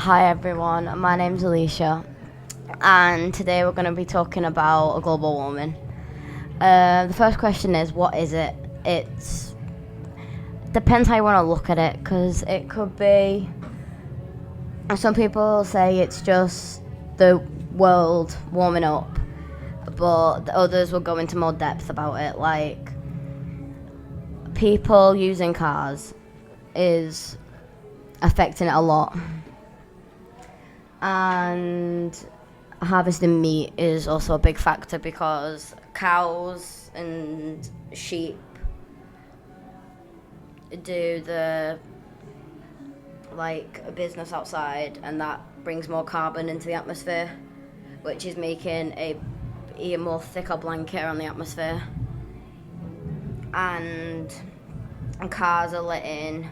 Hi everyone, my name's Lalicia, and today we're going to be talking about global warming. The first question is, what is it? It's depends how you want to look at it, because it could be. Some people say it's just the world warming up, but others will go into more depth about it, like people using cars is affecting it a lot. And harvesting meat is also a big factor because cows and sheep do the business outside, and that brings more carbon into the atmosphere, which is making a more thicker blanket around the atmosphere. And cars are letting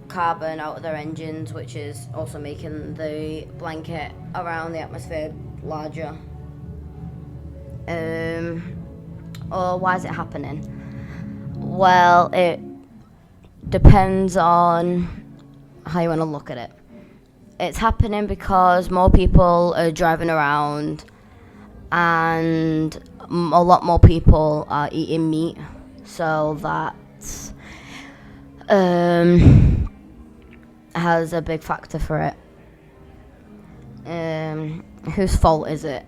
carbon out of their engines, which is also making the blanket around the atmosphere larger. Or why is it happening? Well, it depends on how you want to look at it. It's happening because more people are driving around and a lot more people are eating meat, so that's has a big factor for it. Whose fault is it?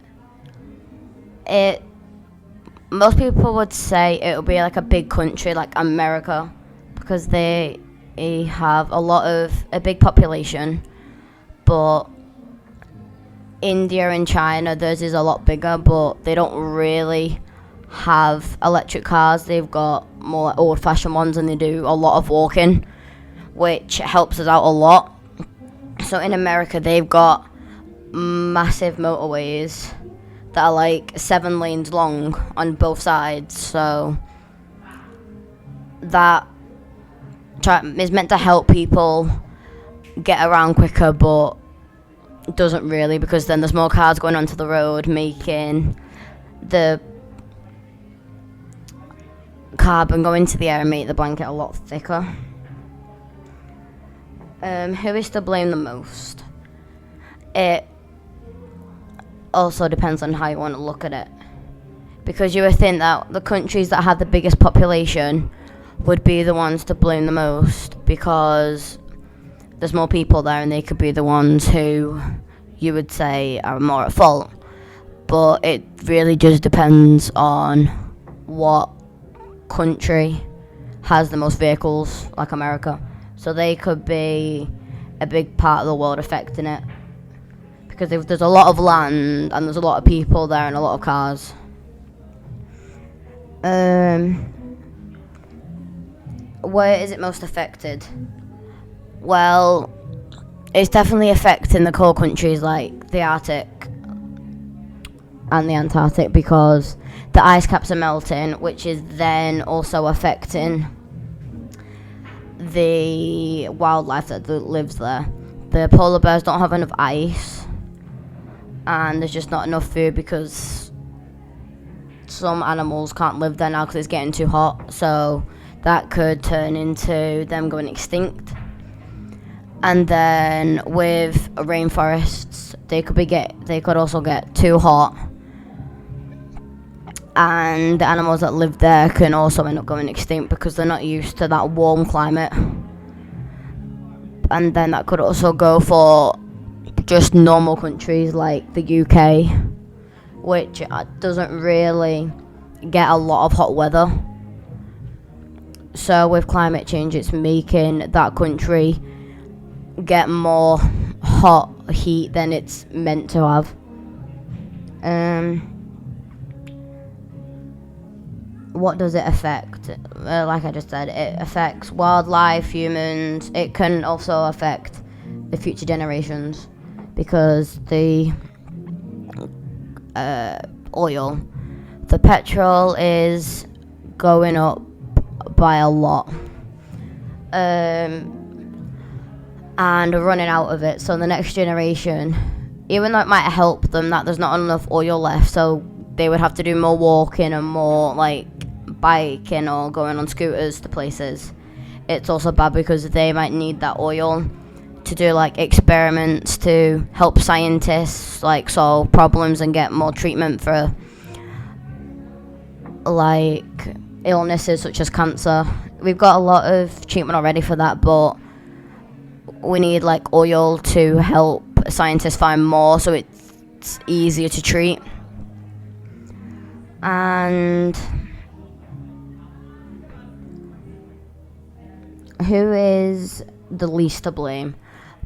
Most people would say it would be like a big country like America, because they have a big population, but India and China, theirs is a lot bigger, but they don't really have electric cars. They've got more old-fashioned ones, and they do a lot of walking, which helps us out a lot. So in America, they've got massive motorways that are like 7 lanes long on both sides. So that is meant to help people get around quicker, but doesn't really, because then there's more cars going onto the road, making the carbon go into the air and make the blanket a lot thicker. Who is to blame the most? It also depends on how you want to look at it, because you would think that the countries that have the biggest population would be the ones to blame the most, because there's more people there and they could be the ones who you would say are more at fault. But it really just depends on what country has the most vehicles, like America. So they could be a big part of the world affecting it, because if there's a lot of land and there's a lot of people there and a lot of cars. Where is it most affected? Well, it's definitely affecting the cold countries like the Arctic and the Antarctic, because the ice caps are melting, which is then also affecting the wildlife that lives there. The polar bears don't have enough ice, and there's just not enough food, because some animals can't live there now because it's getting too hot. So that could turn into them going extinct. And then with rainforests, they could also get too hot, and the animals that live there can also end up going extinct because they're not used to that warm climate. And then that could also go for just normal countries like the UK, which doesn't really get a lot of hot weather. So with climate change, it's making that country get more hot heat than it's meant to have. What does it affect? Like I just said, it affects wildlife, humans. It can also affect the future generations, because the the petrol is going up by a lot, and running out of it. So the next generation, even though it might help them that there's not enough oil left, so they would have to do more walking and more like biking or going on scooters to places, it's also bad because they might need that oil to do like experiments to help scientists like solve problems and get more treatment for like illnesses such as cancer. We've got a lot of treatment already for that, but we need like oil to help scientists find more so it's easier to treat. And who is the least to blame?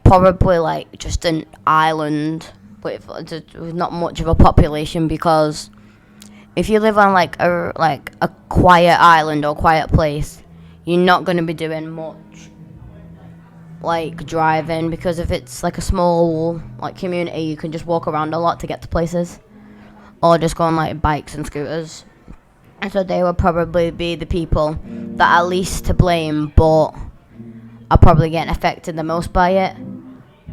Probably like just an island with not much of a population, because if you live on like a quiet island or quiet place, you're not going to be doing much like driving, because if it's like a small like community, you can just walk around a lot to get to places, or just go on like bikes and scooters. And so they would probably be the people that are least to blame, but are probably getting affected the most by it,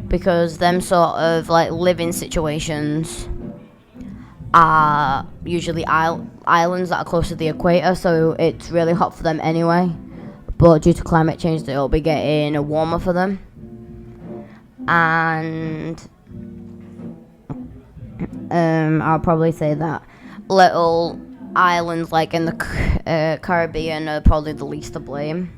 because them sort of like living situations are usually islands that are close to the equator, so it's really hot for them anyway. But due to climate change, they'll be getting warmer for them. And I'll probably say that little islands like in the Caribbean are probably the least to blame.